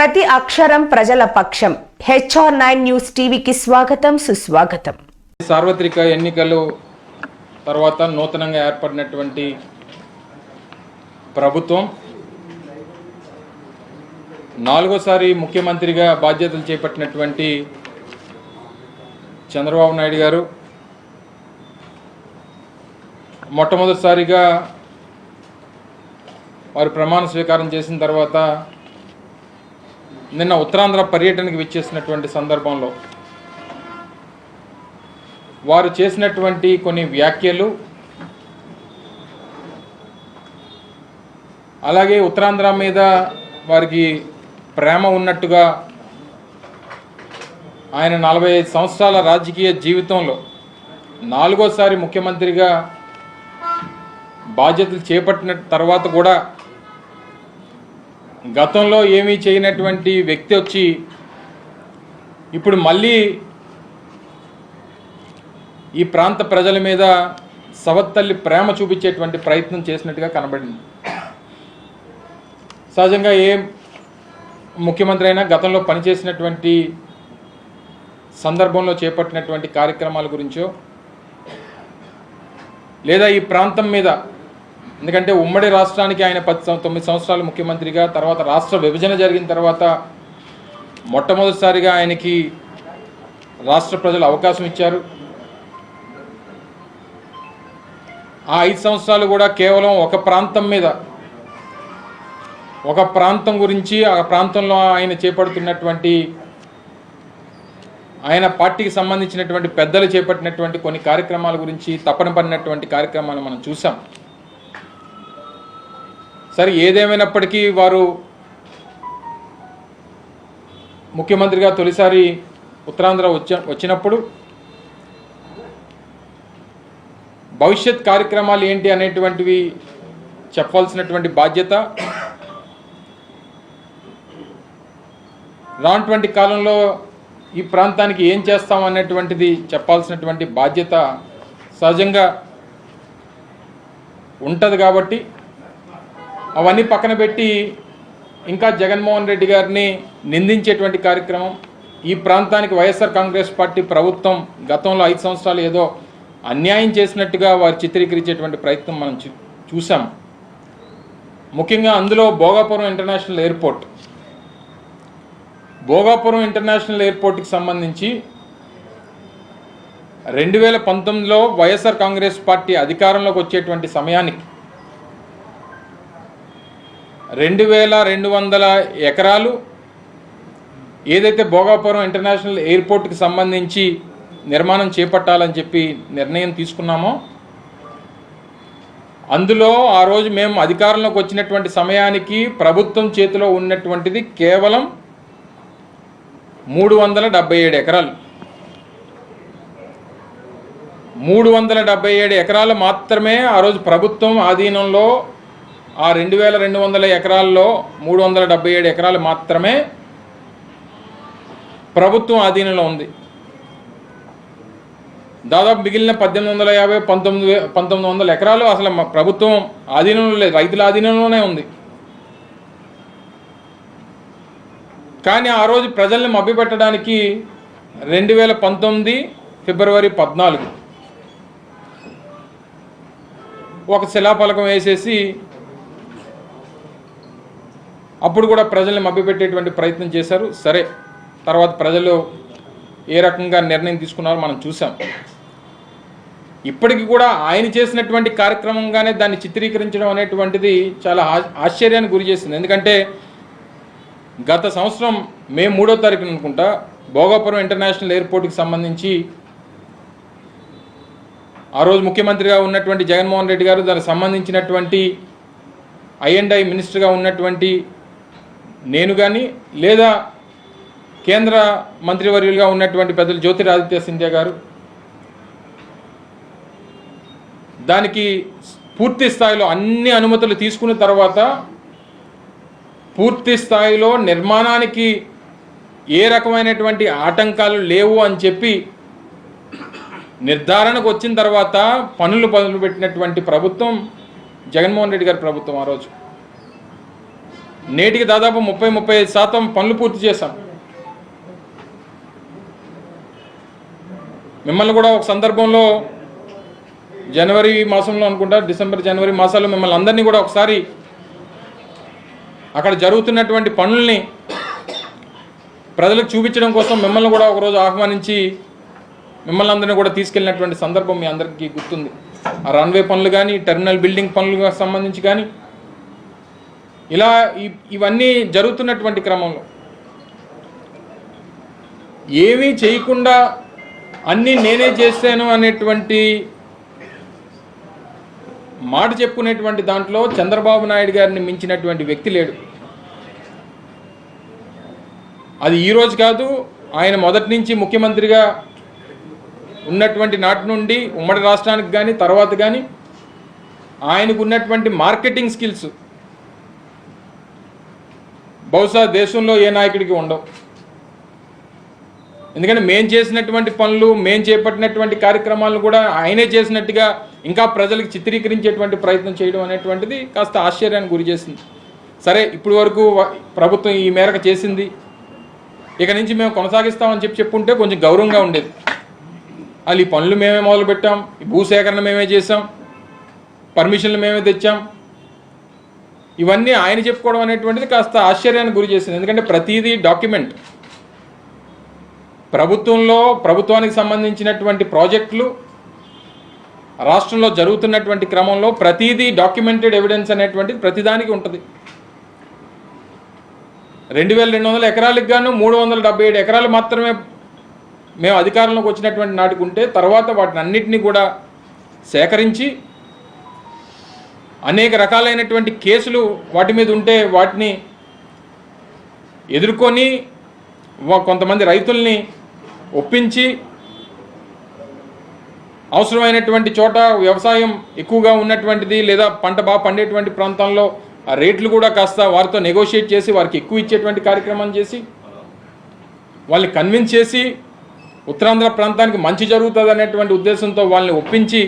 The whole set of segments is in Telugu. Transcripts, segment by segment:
ప్రతి అక్షరం ప్రజల పక్షం. HR9 న్యూస్ టీవీకి స్వాగతం, సుస్వాగతం. సార్వత్రిక ఎన్నికలు తర్వాత నూతనంగా ఏర్పడినటువంటి ప్రభుత్వం నాలుగోసారి ముఖ్యమంత్రిగా బాధ్యతలు చేపట్టినటువంటి చంద్రబాబు నాయుడు గారు మొట్టమొదటిసారిగా వారు ప్రమాణ స్వీకారం చేసిన తర్వాత నిన్న ఉత్తరాంధ్ర పర్యటనకు విచ్చేసినటువంటి సందర్భంలో వారు చేసినటువంటి కొన్ని వ్యాఖ్యలు, అలాగే ఉత్తరాంధ్ర మీద వారికి ప్రేమ ఉన్నట్టుగా ఆయన 45 సంవత్సరాల రాజకీయ జీవితంలో నాలుగోసారి ముఖ్యమంత్రిగా బాధ్యతలు చేపట్టిన తర్వాత కూడా గతంలో ఏమీ చేయనటువంటి వ్యక్తి వచ్చి ఇప్పుడు మళ్ళీ ఈ ప్రాంత ప్రజల మీద సవత్తల్లి ప్రేమ చూపించేటువంటి ప్రయత్నం చేసినట్టుగా కనబడింది. సహజంగా ఏ ముఖ్యమంత్రి అయినా గతంలో పనిచేసినటువంటి సందర్భంలో చేపట్టినటువంటి కార్యక్రమాల గురించో లేదా ఈ ప్రాంతం మీద, ఎందుకంటే ఉమ్మడి రాష్ట్రానికి ఆయన 9 సంవత్సరాలు ముఖ్యమంత్రిగా, తర్వాత రాష్ట్ర విభజన జరిగిన తర్వాత మొట్టమొదటిసారిగా ఆయనకి రాష్ట్ర ప్రజలు అవకాశం ఇచ్చారు. ఆ 5 సంవత్సరాలు కూడా కేవలం ఒక ప్రాంతం మీద, ఒక ప్రాంతం గురించి, ఆ ప్రాంతంలో ఆయన చేపడుతున్నటువంటి, ఆయన పార్టీకి సంబంధించినటువంటి పెద్దలు చేపట్టినటువంటి కొన్ని కార్యక్రమాల గురించి తపన పడినటువంటి కార్యక్రమాలు మనం చూసాం. సరే, ఏదేమైనప్పటికీ వారు ముఖ్యమంత్రిగా తొలిసారి ఉత్తరాంధ్ర వచ్చినప్పుడు భవిష్యత్ కార్యక్రమాలు ఏంటి అనేటువంటివి చెప్పాల్సినటువంటి బాధ్యత, రానటువంటి కాలంలో ఈ ప్రాంతానికి ఏం చేస్తాం అనేటువంటిది చెప్పాల్సినటువంటి బాధ్యత సహజంగా ఉంటుంది. కాబట్టి అవన్నీ పక్కన పెట్టి ఇంకా జగన్మోహన్ రెడ్డి గారిని నిందించేటువంటి కార్యక్రమం, ఈ ప్రాంతానికి వైఎస్ఆర్ కాంగ్రెస్ పార్టీ ప్రభుత్వం గతంలో 5 సంవత్సరాలు ఏదో అన్యాయం చేసినట్టుగా వారు చిత్రీకరించేటువంటి ప్రయత్నం మనం చూసాం. ముఖ్యంగా అందులో Bhogapuram international airport, Bhogapuram international ఎయిర్పోర్ట్కి సంబంధించి 2019లో వైఎస్ఆర్ కాంగ్రెస్ పార్టీ అధికారంలోకి వచ్చేటువంటి సమయానికి 2200 ఎకరాలు ఏదైతే భోగాపురం ఇంటర్నేషనల్ ఎయిర్పోర్ట్కి సంబంధించి నిర్మాణం చేపట్టాలని చెప్పి నిర్ణయం తీసుకున్నామో, అందులో ఆ రోజు మేము అధికారంలోకి వచ్చినటువంటి సమయానికి ప్రభుత్వం చేతిలో ఉన్నటువంటిది కేవలం 377 ఎకరాలు. 377 ఎకరాలు మాత్రమే ఆ రోజు ప్రభుత్వం ఆధీనంలో, ఆ 2200 ఎకరాల్లో 377 ఎకరాలు మాత్రమే ప్రభుత్వం ఆధీనంలో ఉంది. దాదాపు మిగిలిన 1850, 1900 ఎకరాలు అసలు ప్రభుత్వం ఆధీనంలో లేదు, రైతుల ఆధీనంలోనే ఉంది. కానీ ఆ రోజు ప్రజల్ని మభ్యపెట్టడానికి 2019 ఫిబ్రవరి 14 ఒక శిలాఫలకం వేసేసి అప్పుడు కూడా ప్రజల్ని మభ్యపెట్టేటువంటి ప్రయత్నం చేశారు. సరే, తర్వాత ప్రజలు ఏ రకంగా నిర్ణయం తీసుకున్నారో మనం చూసాం. ఇప్పటికి కూడా ఆయన చేసినటువంటి కార్యక్రమంగానే దాన్ని చిత్రీకరించడం అనేటువంటిది చాలా ఆశ్చర్యానికి గురి చేస్తుంది. ఎందుకంటే గత సంవత్సరం మే 3వ తారీఖున అనుకుంటా భోగాపురం ఇంటర్నేషనల్ ఎయిర్పోర్ట్కి సంబంధించి ఆ రోజు ముఖ్యమంత్రిగా ఉన్నటువంటి జగన్మోహన్ రెడ్డి గారు, దానికి సంబంధించినటువంటి I&I మినిస్టర్గా ఉన్నటువంటి నేను కానీ, లేదా కేంద్ర మంత్రివర్యులుగా ఉన్నటువంటి పెద్దలు జ్యోతిరాదిత్య సింధియా గారు దానికి పూర్తి స్థాయిలో అన్ని అనుమతులు తీసుకున్న తర్వాత పూర్తి స్థాయిలో నిర్మాణానికి ఏ రకమైనటువంటి ఆటంకాలు లేవు అని చెప్పి నిర్ధారణకు వచ్చిన తర్వాత పనులు మొదలుపెట్టినటువంటి ప్రభుత్వం జగన్మోహన్ రెడ్డి గారి ప్రభుత్వం. ఆ రోజు నేటికి దాదాపు 30-35% పనులు పూర్తి చేశాం. మిమ్మల్ని కూడా ఒక సందర్భంలో జనవరి మాసంలో అనుకుంటా, డిసెంబర్ జనవరి మాసాల్లో మిమ్మల్ని అందరినీ కూడా ఒకసారి అక్కడ జరుగుతున్నటువంటి పనుల్ని ప్రజలకు చూపించడం కోసం మిమ్మల్ని కూడా ఒకరోజు ఆహ్వానించి మిమ్మల్ని అందరినీ కూడా తీసుకెళ్ళినటువంటి సందర్భం మీ అందరికీ గుర్తుంది. ఆ రన్వే పనులు కానీ, టెర్మినల్ బిల్డింగ్ పనులకు సంబంధించి కానీ, ఇలా ఇవన్నీ జరుగుతున్నటువంటి క్రమంలో ఏమీ చేయకుండా అన్నీ నేనే చేశాను అనేటువంటి మాట చెప్పుకునేటువంటి దాంట్లో చంద్రబాబు నాయుడు గారిని మించినటువంటి వ్యక్తి లేడు. అది ఈరోజు కాదు, ఆయన మొదటి నుంచి ముఖ్యమంత్రిగా ఉన్నటువంటి నాటి నుండి ఉమ్మడి రాష్ట్రానికి కానీ తర్వాత కానీ ఆయనకు ఉన్నటువంటి మార్కెటింగ్ స్కిల్స్ బహుశా దేశంలో ఏ నాయకుడికి ఉండవు. ఎందుకంటే మేం చేసినటువంటి పనులు, మేం చేపట్టినటువంటి కార్యక్రమాలను కూడా ఆయనే చేసినట్టుగా ఇంకా ప్రజలకు చిత్రీకరించేటువంటి ప్రయత్నం చేయడం అనేటువంటిది కాస్త ఆశ్చర్యానికి గురి చేసింది. సరే, ఇప్పటి వరకు ప్రభుత్వం ఈ మేరకు చేసింది, ఇక నుంచి మేము కొనసాగిస్తామని చెప్పుంటే కొంచెం గౌరవంగా ఉండేది. వాళ్ళు ఈ పనులు మేమే మొదలుపెట్టాం, ఈ భూసేకరణ మేమే చేసాం, పర్మిషన్లు మేమే తెచ్చాం, ఇవన్నీ ఆయన చెప్పుకోవడం అనేటువంటిది కాస్త ఆశ్చర్యానికి గురి చేసింది. ఎందుకంటే ప్రతిదీ డాక్యుమెంట్. ప్రభుత్వానికి సంబంధించినటువంటి ప్రాజెక్టులు రాష్ట్రంలో జరుగుతున్నటువంటి క్రమంలో ప్రతిదీ డాక్యుమెంటెడ్ ఎవిడెన్స్ అనేటువంటిది ప్రతిదానికి ఉంటుంది. 2200 ఎకరాలకు గాను 377 ఎకరాలు మాత్రమే మేము అధికారంలోకి వచ్చినటువంటి నాటికి ఉంటే, తర్వాత వాటిని అన్నిటినీ కూడా సేకరించి అనేక రకాలైనటువంటి కేసులు వాటి మీద ఉంటే వాటిని ఎదుర్కొని కొంతమంది రైతుల్ని ఒప్పించి అవసరమైనటువంటి చోట వ్యవసాయం ఎక్కువగా ఉన్నటువంటిది లేదా పంట బాగా పండేటువంటి ప్రాంతాల్లో ఆ రేట్లు కూడా కాస్త వారితో నెగోషియేట్ చేసి వారికి ఎక్కువ ఇచ్చేటువంటి కార్యక్రమం చేసి వాళ్ళని కన్విన్స్ చేసి ఉత్తరాంధ్ర ప్రాంతానికి మంచి జరుగుతుంది అనేటువంటి ఉద్దేశంతో వాళ్ళని ఒప్పించి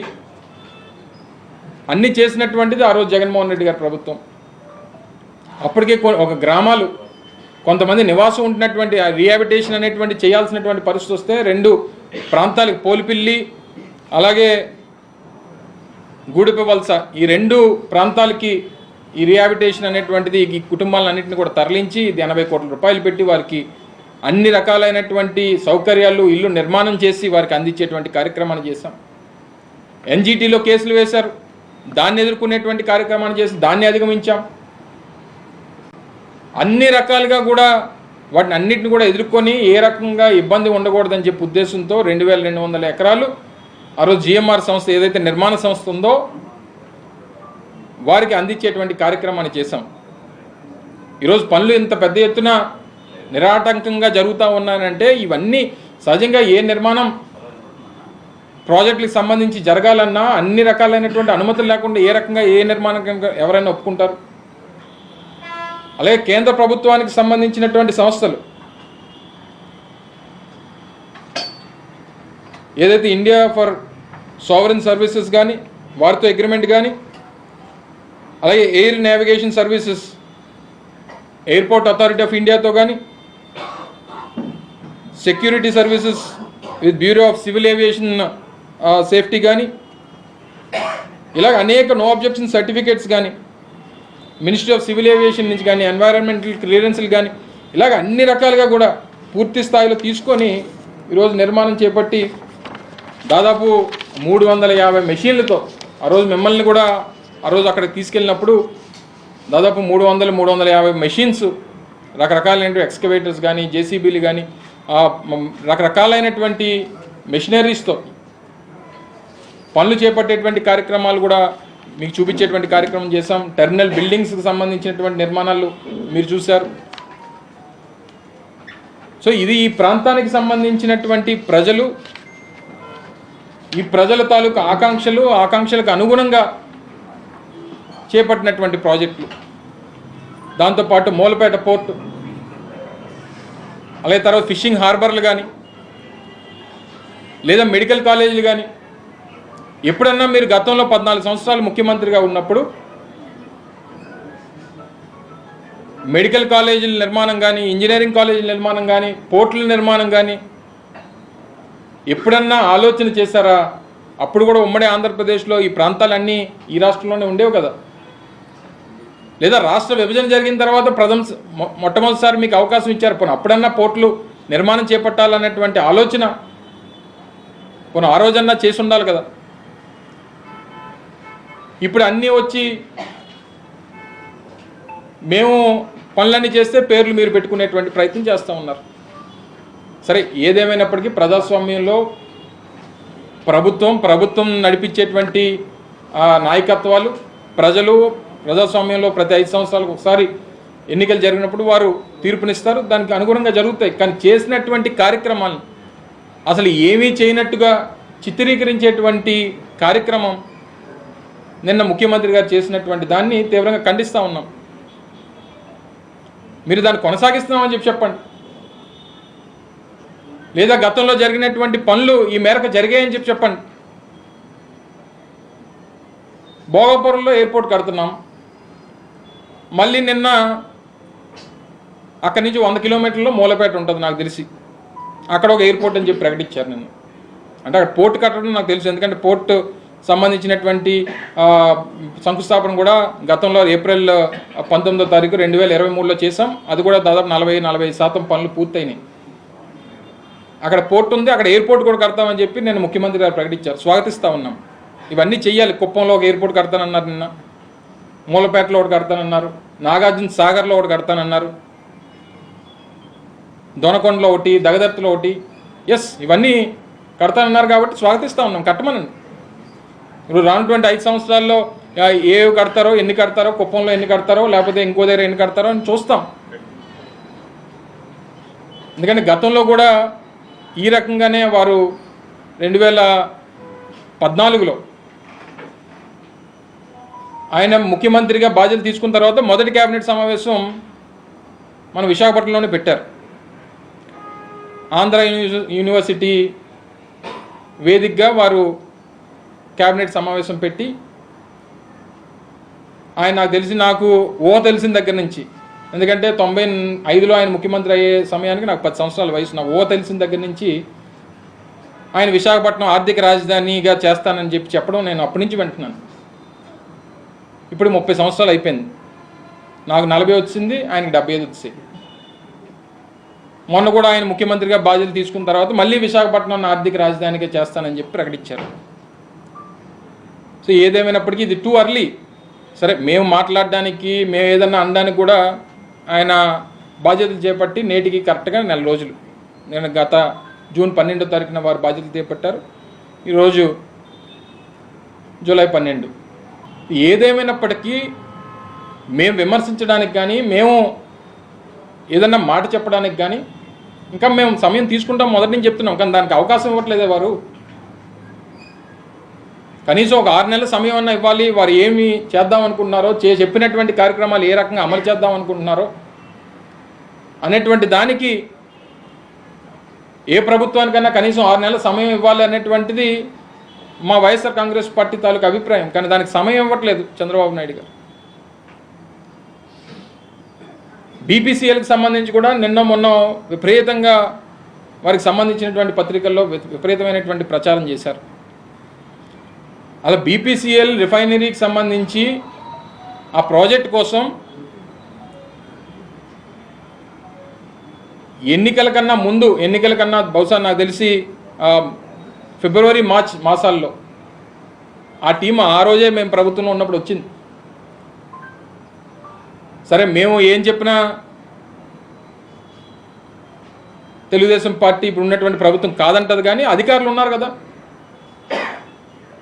అన్నీ చేసినటువంటిది ఆ రోజు జగన్మోహన్ రెడ్డి గారి ప్రభుత్వం. అప్పటికే ఒక గ్రామాలు కొంతమంది నివాసం ఉంటున్నటువంటి రీహాబిటేషన్ అనేటువంటి చేయాల్సినటువంటి పరిస్థితి వస్తే 2 ప్రాంతాలకు పోలిపిల్లి అలాగే గూడిప వలస ఈ 2 ప్రాంతాలకి ఈ రీహాబిటేషన్ అనేటువంటిది ఈ కుటుంబాలన్నింటినీ కూడా తరలించి 80 కోట్ల రూపాయలు పెట్టి వారికి అన్ని రకాలైనటువంటి సౌకర్యాలు ఇల్లు నిర్మాణం చేసి వారికి అందించేటువంటి కార్యక్రమాన్ని చేశాం. ఎన్జీటీలో కేసులు వేశారు, దాన్ని ఎదుర్కొనేటువంటి కార్యక్రమాన్ని చేసి దాన్ని అధిగమించాం. అన్ని రకాలుగా కూడా వాటిని అన్నిటిని కూడా ఎదుర్కొని ఏ రకంగా ఇబ్బంది ఉండకూడదని చెప్పి ఉద్దేశంతో 2200 ఎకరాలు ఆ రోజు జిఎంఆర్ సంస్థ ఏదైతే నిర్మాణ సంస్థ ఉందో వారికి అందించేటువంటి కార్యక్రమాన్ని చేశాం. ఈరోజు పనులు ఇంత పెద్ద ఎత్తున నిరాటంకంగా జరుగుతూ ఉన్నాయంటే ఇవన్నీ సహజంగా ఏ నిర్మాణం ప్రాజెక్టులకు సంబంధించి జరగాలన్నా అన్ని రకాలైనటువంటి అనుమతులు లేకుండా ఏ రకంగా ఏ నిర్మాణం ఎవరైనా ఒప్పుకుంటారు. అలాగే కేంద్ర ప్రభుత్వానికి సంబంధించినటువంటి సంస్థలు ఏదైతే ఇండియా ఫర్ సావరెన్ సర్వీసెస్ కానీ వారితో అగ్రిమెంట్ కానీ, అలాగే air navigation services airport authority of ఇండియాతో కానీ, security services with bureau of civil aviation safety కానీ, ఇలాగ అనేక నో అబ్జెక్షన్ సర్టిఫికేట్స్ కానీ మినిస్ట్రీ ఆఫ్ సివిల్ ఏవియేషన్ నుంచి కానీ ఎన్వైరాన్మెంటల్ క్లియరెన్స్లు కానీ ఇలాగ అన్ని రకాలుగా కూడా పూర్తి స్థాయిలో తీసుకొని ఈరోజు నిర్మాణం చేపట్టి దాదాపు 350 మెషిన్లతో ఆ రోజు మిమ్మల్ని కూడా ఆ రోజు అక్కడికి తీసుకెళ్ళినప్పుడు దాదాపు 350 మెషిన్స్ రకరకాలైనటువంటి ఎక్స్కవేటర్స్ కానీ జేసీబీలు కానీ రకరకాలైనటువంటి మెషినరీస్తో పనులు చేపట్టేటువంటి కార్యక్రమాలు కూడా మీకు చూపించేటువంటి కార్యక్రమం చేశాం. టెర్మినల్ బిల్డింగ్స్కి సంబంధించినటువంటి నిర్మాణాలు మీరు చూశారు. సో ఇది ఈ ప్రాంతానికి సంబంధించినటువంటి ప్రజలు, ఈ ప్రజల తాలూకు ఆకాంక్షలకు అనుగుణంగా చేపట్టినటువంటి ప్రాజెక్టులు. దాంతోపాటు మూలపేట పోర్టు, అలాగే తర్వాత ఫిషింగ్ హార్బర్లు కానీ లేదా మెడికల్ కాలేజీలు కానీ, ఎప్పుడన్నా మీరు గతంలో 14 సంవత్సరాలు ముఖ్యమంత్రిగా ఉన్నప్పుడు మెడికల్ కాలేజీల నిర్మాణం కానీ, ఇంజనీరింగ్ కాలేజీల నిర్మాణం కానీ, పోర్టుల నిర్మాణం కానీ ఎప్పుడన్నా ఆలోచన చేశారా? అప్పుడు కూడా ఉమ్మడి ఆంధ్రప్రదేశ్లో ఈ ప్రాంతాలన్నీ ఈ రాష్ట్రంలోనే ఉండేవి కదా. లేదా రాష్ట్ర విభజన జరిగిన తర్వాత మొట్టమొదటిసారి మీకు అవకాశం ఇచ్చారు, పోనీ అప్పుడన్నా పోర్టులు నిర్మాణం చేపట్టాలనేటువంటి ఆలోచన పోనీ ఆ రోజన్నా చేసి ఉండాలి కదా. ఇప్పుడు అన్నీ వచ్చి మేము పనులన్నీ చేస్తే పేర్లు మీరు పెట్టుకునేటువంటి ప్రయత్నం చేస్తూ ఉన్నారు. సరే, ఏదేమైనప్పటికీ ప్రజాస్వామ్యంలో ప్రభుత్వం నడిపించేటువంటి నాయకత్వాలు, ప్రజలు ప్రజాస్వామ్యంలో ప్రతి 5 సంవత్సరాలకు ఒకసారి ఎన్నికలు జరిగినప్పుడు వారు తీర్పునిస్తారు, దానికి అనుగుణంగా జరుగుతాయి. కానీ చేసినటువంటి కార్యక్రమాలను అసలు ఏమీ చేయనట్టుగా చిత్రీకరించేటువంటి కార్యక్రమం నిన్న ముఖ్యమంత్రి గారు చేసినటువంటి దాన్ని తీవ్రంగా ఖండిస్తూ ఉన్నాం. మీరు దాన్ని కొనసాగిస్తున్నామని చెప్పండి, లేదా గతంలో జరిగినటువంటి పనులు ఈ మేరకు జరిగాయని చెప్పండి. భోగాపురంలో ఎయిర్పోర్ట్ కడుతున్నాం, మళ్ళీ నిన్న అక్కడి నుంచి 100 కిలోమీటర్లో మూలపేట ఉంటుంది నాకు తెలిసి, అక్కడ ఒక ఎయిర్పోర్ట్ అని చెప్పి ప్రకటించారు నిన్న. అంటే అక్కడ పోర్ట్ కట్టడం నాకు తెలుసు, ఎందుకంటే పోర్ట్ సంబంధించినటువంటి శంకుస్థాపన కూడా గతంలో ఏప్రిల్ 19వ తారీఖు 2023లో చేసాం. అది కూడా దాదాపు 40-45% పనులు పూర్తయినాయి. అక్కడ పోర్ట్ ఉంది, అక్కడ ఎయిర్పోర్ట్ కూడా కడతామని చెప్పి నేను ముఖ్యమంత్రి గారు ప్రకటించారు, స్వాగతిస్తూ ఉన్నాం. ఇవన్నీ చెయ్యాలి. కుప్పంలో ఒక ఎయిర్పోర్ట్ కడతానన్నారు, నిన్న మూలపేటలో ఒకటి కడతానన్నారు, నాగార్జున సాగర్లో ఒకటి కడతానన్నారు, దొనకొండలో ఒకటి, దగదర్తిలో ఒకటి. ఎస్, ఇవన్నీ కడతానన్నారు కాబట్టి స్వాగతిస్తూ ఉన్నాం, కట్టమనండి. ఇప్పుడు రానుటువంటి 5 సంవత్సరాల్లో ఏవి కడతారో, ఎన్ని కడతారో, కుప్పంలో ఎన్ని కడతారో, లేకపోతే ఇంకో దగ్గర ఎన్ని కడతారో అని చూస్తాం. ఎందుకంటే గతంలో కూడా ఈ రకంగానే వారు 2014లో ఆయన ముఖ్యమంత్రిగా బాధ్యతలు తీసుకున్న తర్వాత మొదటి కేబినెట్ సమావేశం మన విశాఖపట్నంలోనే పెట్టారు. ఆంధ్ర యూనివర్సిటీ వేదికగా వారు కేబినెట్ సమావేశం పెట్టి, ఆయన నాకు తెలిసిన దగ్గర నుంచి, ఎందుకంటే 95లో ఆయన ముఖ్యమంత్రి అయ్యే సమయానికి నాకు 10 సంవత్సరాల వయసు, నాకు తెలిసిన దగ్గర నుంచి ఆయన విశాఖపట్నం ఆర్థిక రాజధానిగా చేస్తానని చెప్పడం నేను అప్పటి నుంచి వింటున్నాను. ఇప్పుడు 30 సంవత్సరాలు అయిపోయింది. నాకు 40 వచ్చింది, ఆయనకి 75 వచ్చాయి. మొన్న కూడా ఆయన ముఖ్యమంత్రిగా బాధ్యతలు తీసుకున్న తర్వాత మళ్ళీ విశాఖపట్నం ఆర్థిక రాజధానిగా చేస్తానని చెప్పి ప్రకటించారు. సో ఏదేమైనప్పటికీ ఇది టూ అర్లీ. సరే, మేము మాట్లాడడానికి, మేము ఏదన్నా అనడానికి కూడా ఆయన బాధ్యతలు చేపట్టి నేటికి కరెక్ట్గా 4 రోజులు. నేను గత జూన్ 12వ తారీఖున వారు బాధ్యతలు చేపట్టారు, ఈరోజు జూలై 12. ఏదేమైనప్పటికీ మేము విమర్శించడానికి కానీ, మేము ఏదన్నా మాట చెప్పడానికి కానీ ఇంకా మేము సమయం తీసుకుంటాం, మొదటి నుంచి చెప్తున్నాం. కానీ దానికి అవకాశం ఇవ్వట్లేదే వారు. కనీసం ఒక 6 నెలల సమయం అన్నా ఇవ్వాలి. వారు ఏమి చేద్దాం అనుకుంటున్నారో, చెప్పినటువంటి కార్యక్రమాలు ఏ రకంగా అమలు చేద్దాం అనుకుంటున్నారో అనేటువంటి దానికి ఏ ప్రభుత్వానికైనా కనీసం 6 నెలల సమయం ఇవ్వాలి అనేటువంటిది మా వైఎస్ఆర్ కాంగ్రెస్ పార్టీ తాలూకు అభిప్రాయం. కానీ దానికి సమయం ఇవ్వట్లేదు చంద్రబాబు నాయుడు గారు. బీపీసీఎల్కి సంబంధించి కూడా నిన్న మొన్న విపరీతంగా వారికి సంబంధించినటువంటి పత్రికల్లో విపరీతమైనటువంటి ప్రచారం చేశారు. అలా బీపీసీఎల్ రిఫైనరీకి సంబంధించి ఆ ప్రాజెక్ట్ కోసం ఎన్నికల కన్నా బహుశా నాకు తెలిసి ఫిబ్రవరి మార్చ్ మాసాల్లో ఆ టీం ఆ రోజే మేము ప్రభుత్వంలో ఉన్నప్పుడు వచ్చింది. సరే, మేము ఏం చెప్పినా తెలుగుదేశం పార్టీ ఇప్పుడు ఉన్నటువంటి ప్రభుత్వం కాదంటది, కానీ అధికారులు ఉన్నారు కదా.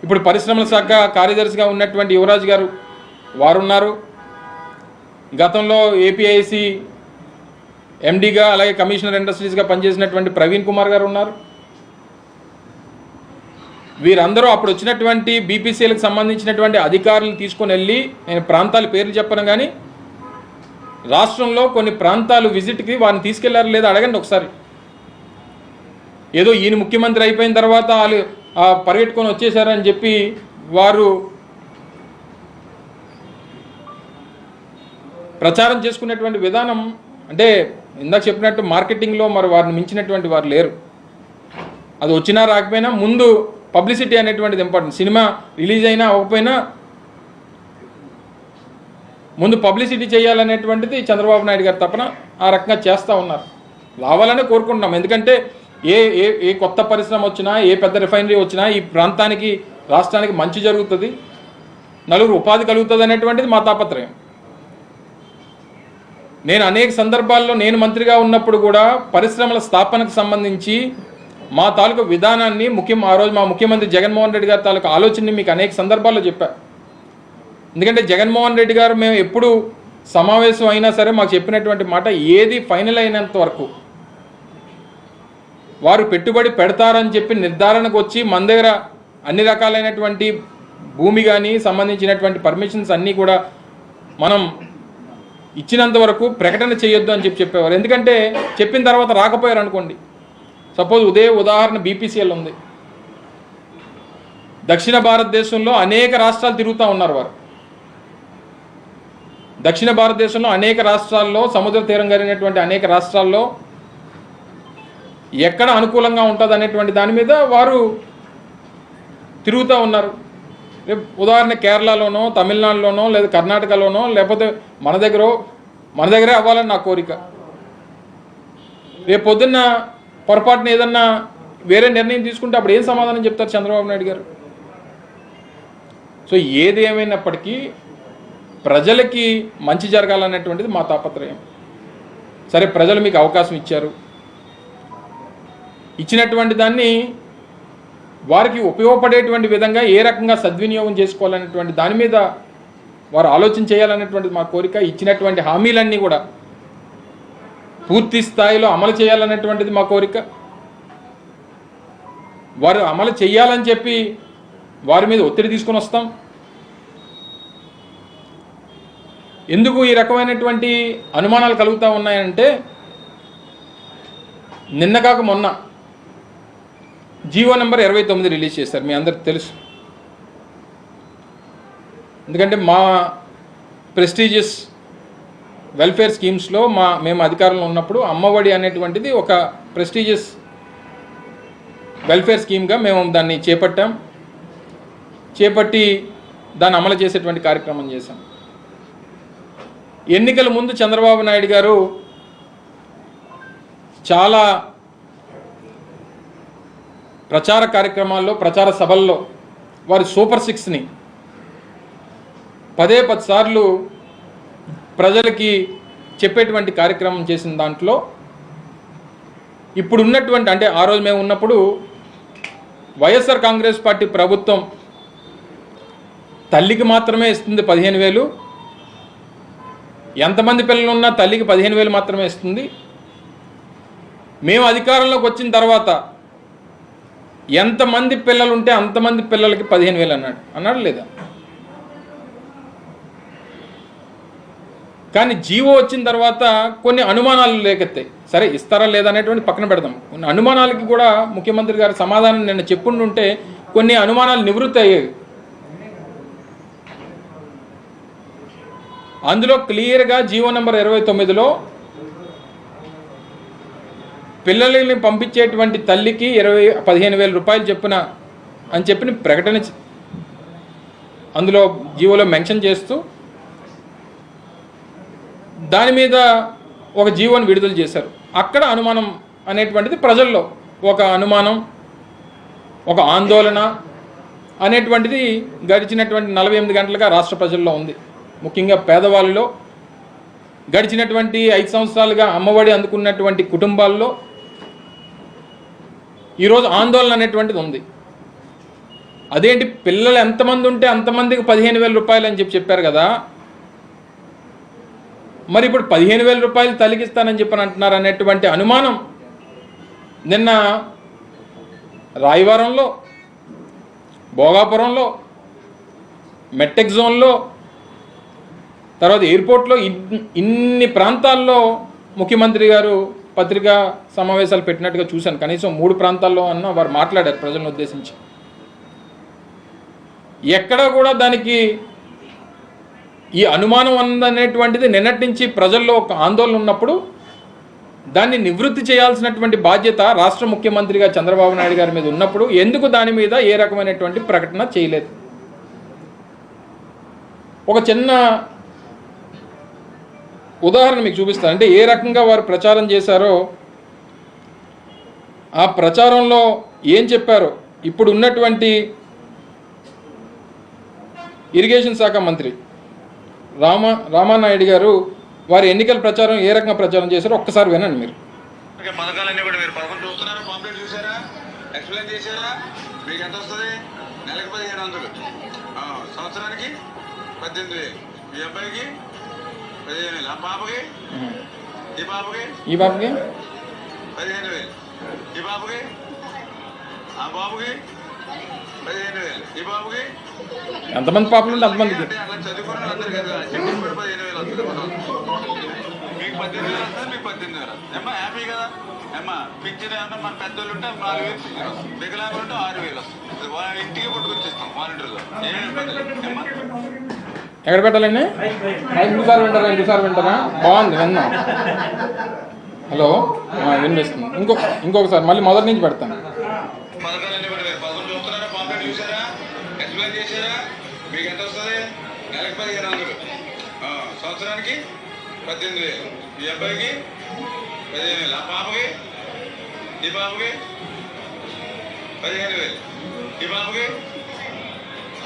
ఇప్పుడు పరిశ్రమల శాఖ కార్యదర్శిగా ఉన్నటువంటి యువరాజ్ గారు వారున్నారు, గతంలో ఏపీఐసి ఎండీగా అలాగే కమిషనర్ ఇండస్ట్రీస్గా పనిచేసినటువంటి ప్రవీణ్ కుమార్ గారు ఉన్నారు. వీరందరూ అప్పుడు వచ్చినటువంటి బీపీసీఎల్కి సంబంధించినటువంటి అధికారులను తీసుకొని వెళ్ళి, నేను ప్రాంతాల పేర్లు చెప్పను కానీ రాష్ట్రంలో కొన్ని ప్రాంతాలు విజిట్కి వారిని తీసుకెళ్లారు లేదా అడగండి ఒకసారి. ఏదో ఈయన ముఖ్యమంత్రి అయిపోయిన తర్వాత వాళ్ళు పరిగెట్టుకొని వచ్చేసారని చెప్పి వారు ప్రచారం చేసుకునేటువంటి విధానం అంటే ఇందాక చెప్పినట్టు మార్కెటింగ్లో మరి వారిని మించినటువంటి వారు లేరు. అది వచ్చినా రాకపోయినా ముందు పబ్లిసిటీ అనేటువంటిది ఇంపార్టెంట్. సినిమా రిలీజ్ అయినా అవ్వకపోయినా ముందు పబ్లిసిటీ చేయాలనేటువంటిది చంద్రబాబు నాయుడు గారు తప్పన ఆ రకంగా చేస్తూ ఉన్నారు. రావాలనే కోరుకుంటున్నాం. ఎందుకంటే ఏ ఏ ఏ కొత్త పరిశ్రమ వచ్చినా, ఏ పెద్ద రిఫైనరీ వచ్చినా ఈ ప్రాంతానికి, రాష్ట్రానికి మంచి జరుగుతుంది, నలుగురు ఉపాధి కలుగుతుంది అనేటువంటిది మా తాపత్రయం. నేను అనేక సందర్భాల్లో నేను మంత్రిగా ఉన్నప్పుడు కూడా పరిశ్రమల స్థాపనకు సంబంధించి మా తాలూకు విధానాన్ని ఆ రోజు మా ముఖ్యమంత్రి జగన్మోహన్ రెడ్డి గారి తాలూకు ఆలోచనని మీకు అనేక సందర్భాల్లో చెప్పారు. ఎందుకంటే జగన్మోహన్ రెడ్డి గారు మేము ఎప్పుడు సమావేశం అయినా సరే మాకు చెప్పినటువంటి మాట, ఏది ఫైనల్ అయినంత వరకు వారు పెట్టుబడి పెడతారని చెప్పి నిర్ధారణకు వచ్చి మన దగ్గర అన్ని రకాలైనటువంటి భూమి కానీ సంబంధించినటువంటి పర్మిషన్స్ అన్నీ కూడా మనం ఇచ్చినంత వరకు ప్రకటన చేయొద్దు అని చెప్పేవారు. ఎందుకంటే చెప్పిన తర్వాత రాకపోయారు అనుకోండి, సపోజ్ ఉదాహరణ బీపీసీఎల్ ఉంది. దక్షిణ భారతదేశంలో అనేక రాష్ట్రాలు తిరుగుతూ ఉన్నారు వారు. దక్షిణ భారతదేశంలో అనేక రాష్ట్రాల్లో, సముద్ర తీరం కలిగినటువంటి అనేక రాష్ట్రాల్లో ఎక్కడ అనుకూలంగా ఉంటుంది అనేటువంటి దాని మీద వారు తిరుగుతూ ఉన్నారు. ఉదాహరణ కేరళలోనో, తమిళనాడులోనో, లేదా కర్ణాటకలోనో, లేకపోతే మన దగ్గరే అవ్వాలని నా కోరిక. రేపు పొద్దున్న పొరపాటున ఏదన్నా వేరే నిర్ణయం తీసుకుంటే అప్పుడు ఏం సమాధానం చెప్తారు చంద్రబాబు నాయుడు గారు? సో ఏది ఏమైనప్పటికీ ప్రజలకి మంచి జరగాలనేటువంటిది మా తాపత్రయం. సరే, ప్రజలు మీకు అవకాశం ఇచ్చారు, ఇచ్చినటువంటి దాన్ని వారికి ఉపయోగపడేటువంటి విధంగా ఏ రకంగా సద్వినియోగం చేసుకోవాలనేటువంటి దాని మీద వారు ఆలోచన చేయాలనేటువంటిది మా కోరిక. ఇచ్చినటువంటి హామీలన్నీ కూడా పూర్తి స్థాయిలో అమలు చేయాలనేటువంటిది మా కోరిక. వారు అమలు చేయాలని చెప్పి వారి మీద ఒత్తిడి తీసుకొని వస్తాం. ఎందుకు ఈ రకమైనటువంటి అనుమానాలు కలుగుతూ ఉన్నాయంటే, నిన్న కాక మొన్న జీవో నెంబర్ 29 రిలీజ్ చేశారు, మీ అందరికి తెలుసు. ఎందుకంటే మా ప్రెస్టీజియస్ వెల్ఫేర్ స్కీమ్స్లో మేము అధికారంలో ఉన్నప్పుడు అమ్మఒడి అనేటువంటిది ఒక ప్రెస్టీజియస్ వెల్ఫేర్ స్కీమ్గా మేము దాన్ని చేపట్టి దాన్ని అమలు చేసేటువంటి కార్యక్రమం చేశాం. ఎన్నికల ముందు చంద్రబాబు నాయుడు గారు చాలా ప్రచార కార్యక్రమాల్లో, ప్రచార సభల్లో వారి సూపర్ 6ని 10 సార్లు ప్రజలకి చెప్పేటువంటి కార్యక్రమం చేసిన దాంట్లో ఇప్పుడు ఉన్నటువంటి, అంటే ఆ రోజు మేము ఉన్నప్పుడు వైఎస్ఆర్ కాంగ్రెస్ పార్టీ ప్రభుత్వం తల్లికి మాత్రమే ఇస్తుంది 15,000, ఎంతమంది పిల్లలు ఉన్నా తల్లికి 15,000 మాత్రమే ఇస్తుంది. మేము అధికారంలోకి వచ్చిన తర్వాత ఎంతమంది పిల్లలు ఉంటే అంతమంది పిల్లలకి 15,000 అన్నాడు లేదా? కానీ జీవో వచ్చిన తర్వాత కొన్ని అనుమానాలు లేకెత్తాయి. సరే, ఇస్తారా లేదా అనేటువంటి పక్కన పెడదాం. కొన్ని అనుమానాలకి కూడా ముఖ్యమంత్రి గారు సమాధానం నిన్న చెప్పుండుంటే కొన్ని అనుమానాలు నివృత్తి అయ్యేవి. అందులో క్లియర్గా జీవో నెంబర్ 29లో పిల్లల్ని పంపించేటువంటి తల్లికి 15,000 రూపాయలు చెప్పున అని చెప్పి ప్రకటన అందులో జీవోలో మెన్షన్ చేస్తూ దాని మీద ఒక జీవోని విడుదల చేశారు. అక్కడ అనుమానం అనేటువంటిది ప్రజల్లో ఒక అనుమానం, ఒక ఆందోళన అనేటువంటిది గడిచినటువంటి 48 గంటలుగా రాష్ట్ర ప్రజల్లో ఉంది. ముఖ్యంగా పేదవాళ్ళలో, గడిచినటువంటి 5 సంవత్సరాలుగా అమ్మఒడి అందుకున్నటువంటి కుటుంబాల్లో ఈరోజు ఆందోళన అనేటువంటిది ఉంది. అదేంటి, పిల్లలు ఎంతమంది ఉంటే అంతమందికి 15,000 రూపాయలు అని చెప్పారు కదా, మరి ఇప్పుడు 15,000 రూపాయలు తలిగిస్తానని చెప్పని అంటున్నారు అనేటువంటి అనుమానం నిన్న రాయవరంలో, భోగాపురంలో, మెట్టెక్ జోన్లో, తర్వాత ఎయిర్పోర్ట్లో, ఇన్ని ప్రాంతాల్లో ముఖ్యమంత్రి గారు పత్రికా సమావేశాలు పెట్టినట్టుగా చూశాను. కనీసం 3 ప్రాంతాల్లో అన్న వారు మాట్లాడారు ప్రజలను ఉద్దేశించి. ఎక్కడా కూడా దానికి ఈ అనుమానం ఉందనేటువంటిది నిన్నటి నుంచి ప్రజల్లో ఒక ఆందోళన ఉన్నప్పుడు దాన్ని నివృత్తి చేయాల్సినటువంటి బాధ్యత రాష్ట్ర ముఖ్యమంత్రిగా చంద్రబాబు నాయుడు గారి మీద ఉన్నప్పుడు ఎందుకు దాని మీద ఏ రకమైనటువంటి ప్రకటన చేయలేదు? ఒక చిన్న ఉదాహరణ మీకు చూపిస్తాను. అంటే ఏ రకంగా వారు ప్రచారం చేశారో, ఆ ప్రచారంలో ఏం చెప్పారో ఇప్పుడు ఉన్నటువంటి ఇరిగేషన్ శాఖ మంత్రి రామానాయుడు గారు వారి ఎన్నికల ప్రచారం ఏ రకంగా ప్రచారం చేశారో ఒక్కసారి వినండి మీరు. పథకాలన్నీ కూడా మీరు పథకం చూస్తున్నారా, పాంప్లెట్ చూసారా, ఎక్స్ప్లెయిన్ చేశారా? మీకు ఎంత వస్తుంది? నెలకు 1500, సంవత్సరానికి 18,000. ఈ అబ్బాయికి 15,000, ఆ పాపకి, ఈ పాపకి 15,000, ఈ బాబుకి, ఆ బాబుకి 15,000, ఈ బాబుకి. ఎంతమంది పాపలు ఉంటే అంతమందికి అట్లా చదువుకున్న అందరు కదా 15,000 వస్తుంది. మీకు 18,000 వస్తుంది, మీకు 18,000. ఏమ్మా హ్యాపీ కదా? ఏమ్మా పింఛన్ ఏమన్నా మన పెద్దోళ్ళు ఉంటే 4,000, వికలాంగులు ఉంటే 6,000 వస్తుంది. ఇంటికి పుట్టుకొచ్చిస్తాం వాలంటీర్లో. ఏమి ఇబ్బంది లేదు. ఏమ్మా ఎక్కడ పెట్టాలండి? ఇంకోసారి వింటారా? బాగుంది, విన్నాం. హలో, వినిపిస్తుంది. ఇంకొకసారి మళ్ళీ మొదటి నుంచి పెడతాను. పథకాలన్నీ కూడా మీరు పథకం చూస్తున్నారా, పాంప్లెట్ చూసారా, ఎక్స్ప్లెయిన్ చేశారా? మీకు ఎంత వస్తుంది? నెలకు 1500, సంవత్సరానికి 18,000. ఈ అబ్బాయికి 15,000, ఆ పాపకి, ఈ పాపకి 15,000, ఈ బాబుకి,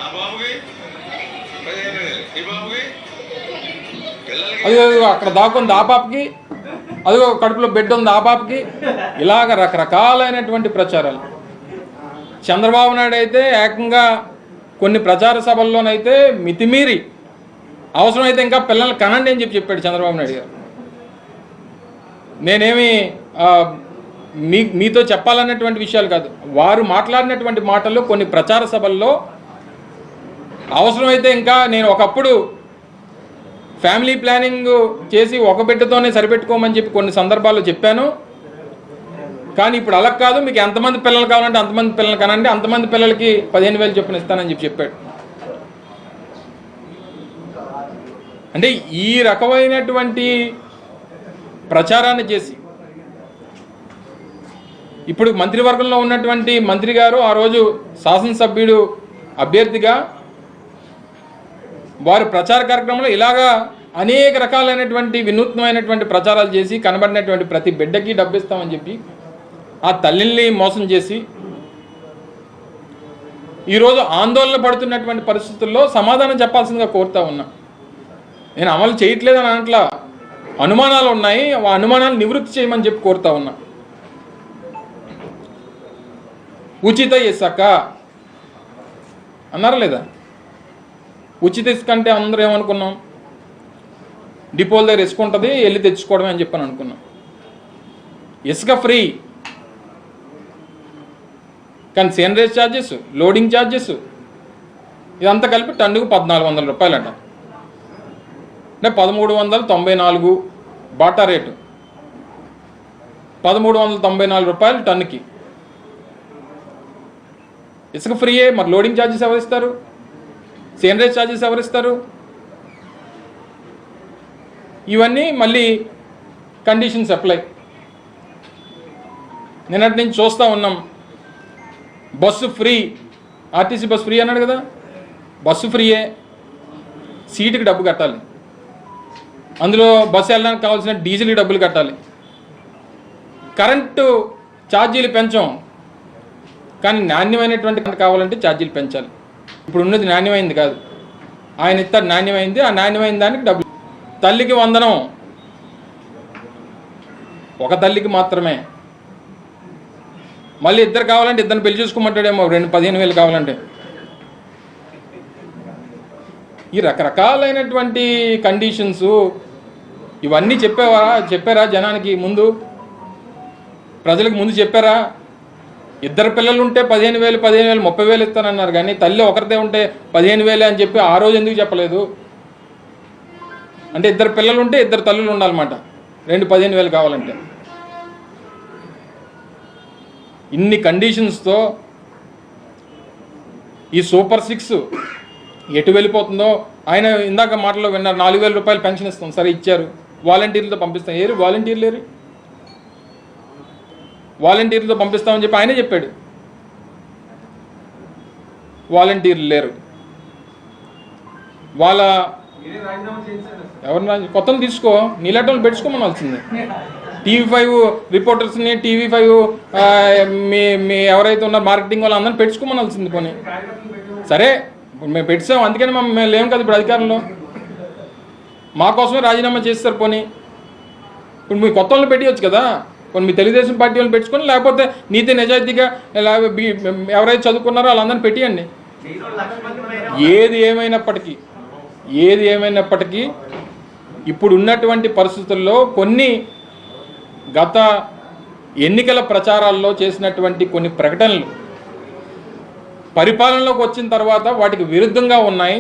ఆ బాబుకి 15,000, ఈ బాబుకి. అదిగో అక్కడ దాక్కుంది ఆ పాపకి, అదిగో కడుపులో బెడ్ ఉంది ఆ పాపకి. ఇలాగ రకరకాలైనటువంటి ప్రచారాలు. చంద్రబాబు నాయుడు అయితే ఏకంగా కొన్ని ప్రచార సభల్లోనైతే మితిమీరి అవసరమైతే ఇంకా పిల్లల్ని కనండి అని చెప్పాడు చంద్రబాబు నాయుడు గారు. నేనేమి మీతో చెప్పాలన్నటువంటి విషయాలు కాదు, వారు మాట్లాడినటువంటి మాటల్లో కొన్ని ప్రచార సభల్లో అవసరమైతే ఇంకా నేను ఒకప్పుడు ఫ్యామిలీ ప్లానింగ్ చేసి ఒక బిడ్డతోనే సరిపెట్టుకోమని చెప్పి కొన్ని సందర్భాల్లో చెప్పాను. కానీ ఇప్పుడు అలా కాదు, మీకు ఎంతమంది పిల్లలు కావాలంటే అంతమంది పిల్లలు కనండి, అంతమంది పిల్లలకి 15,000 చొప్పున ఇస్తానని చెప్పాడు. అంటే ఈ రకమైనటువంటి ప్రచారాన్ని చేసి ఇప్పుడు మంత్రివర్గంలో ఉన్నటువంటి మంత్రి గారు ఆ రోజు శాసనసభ్యుడు అభ్యర్థిగా వారు ప్రచార కార్యక్రమంలో ఇలాగా అనేక రకాలైనటువంటి వినూత్నమైనటువంటి ప్రచారాలు చేసి కనబడినటువంటి ప్రతి బిడ్డకి డబ్బు ఇస్తామని చెప్పి ఆ తల్లిని మోసం చేసి ఈరోజు ఆందోళన పడుతున్నటువంటి పరిస్థితుల్లో సమాధానం చెప్పాల్సిందిగా కోరుతా ఉన్నా. నేను అమలు చేయట్లేదని అనట్లా, అనుమానాలు ఉన్నాయి, ఆ అనుమానాలు నివృత్తి చేయమని చెప్పి కోరుతా ఉన్నా. ఉచిత ఇసుక అన్నారా లేదా? ఉచిత ఇసుక అంటే అందరూ ఏమనుకున్నాం, డిపోల దగ్గర ఇసుక ఉంటుంది వెళ్ళి తెచ్చుకోవడమే అని చెప్పని అనుకున్నాం. ఇసుక ఫ్రీ, కానీ సేనరేజ్ ఛార్జెస్, లోడింగ్ ఛార్జెస్ ఇదంతా కలిపి టన్నుకు 1,400 రూపాయలు అంట. అంటే 1,394 బాటా రేటు, 1,394 రూపాయలు టన్నుకి ఇసుక ఫ్రీయే. మరి లోడింగ్ ఛార్జెస్ ఎవరిస్తారు? సేనరేజ్ ఛార్జెస్ ఎవరిస్తారు? ఇవన్నీ మళ్ళీ కండిషన్స్ అప్లై. నిన్నటి నుంచి చూస్తూ ఉన్నాం, bus free, RTC bus free అన్నాడు కదా, బస్సు ఫ్రీయే, సీటుకి డబ్బు కట్టాలి, అందులో బస్సు వెళ్ళడానికి కావాల్సిన డీజిల్కి డబ్బులు కట్టాలి. కరెంటు ఛార్జీలు పెంచాం, కానీ నాణ్యమైనటువంటి కావాలంటే ఛార్జీలు పెంచాలి. ఇప్పుడు ఉన్నది నాణ్యమైంది కాదు, ఆయన ఇస్తారు నాణ్యమైంది, ఆ నాణ్యమైన దానికి డబ్బులు. తల్లికి వందనం ఒక తల్లికి మాత్రమే, మళ్ళీ ఇద్దరు కావాలంటే ఇద్దరిని పెళ్లి చూసుకోమంటాడేమో, 15,000 కావాలంటే. ఈ రకరకాలైనటువంటి కండిషన్స్ ఇవన్నీ చెప్పారా జనానికి ముందు, ప్రజలకు ముందు చెప్పారా? ఇద్దరు పిల్లలు ఉంటే 15,000 30,000 ఇస్తానన్నారు, కానీ తల్లి ఒకరితే ఉంటే 15,000 అని చెప్పి ఆ రోజు ఎందుకు చెప్పలేదు? అంటే ఇద్దరు పిల్లలు ఉంటే ఇద్దరు తల్లులు ఉండాలన్నమాట, 15,000 కావాలంటే. ఇన్ని కండిషన్స్తో ఈ సూపర్ 6 ఎటు వెళ్ళిపోతుందో ఆయన ఇందాక మాటలో విన్నారు 4,000 రూపాయలు పెన్షన్ ఇస్తాం, సరే ఇచ్చారు, వాలంటీర్లతో పంపిస్తాం. ఏరు వాలంటీర్లు లేరు, వాలంటీర్లతో పంపిస్తామని చెప్పి ఆయనే చెప్పాడు. వాలంటీర్లు లేరు. వాళ్ళ ఎవరన్నా కొత్తలు తీసుకో, నీలాటోళ్ళు పెట్టుకోమనాల్సిందే. TV5 రిపోర్టర్స్ని, TV5 మీ ఎవరైతే ఉన్నారో మార్కెటింగ్ వాళ్ళు అందరిని పెట్టుకోమనాల్సింది. పోనీ సరే మేము పెట్టాం, అందుకని మేము లేము కదా ఇప్పుడు అధికారంలో, మా కోసమే రాజీనామా చేస్తారు. పోనీ ఇప్పుడు మీ కొత్త వాళ్ళని పెట్టవచ్చు కదా, కొన్ని మీ తెలుగుదేశం పార్టీ వాళ్ళని పెట్టుకొని, లేకపోతే నీతి నిజాయితీగా ఎవరైతే చదువుకున్నారో వాళ్ళందరినీ పెట్టియండి. ఏది ఏమైనప్పటికీ ఇప్పుడు ఉన్నటువంటి పరిస్థితుల్లో కొన్ని గత ఎన్నికల ప్రచారాల్లో చేసినటువంటి కొన్ని ప్రకటనలు పరిపాలనలోకి వచ్చిన తర్వాత వాటికి విరుద్ధంగా ఉన్నాయి,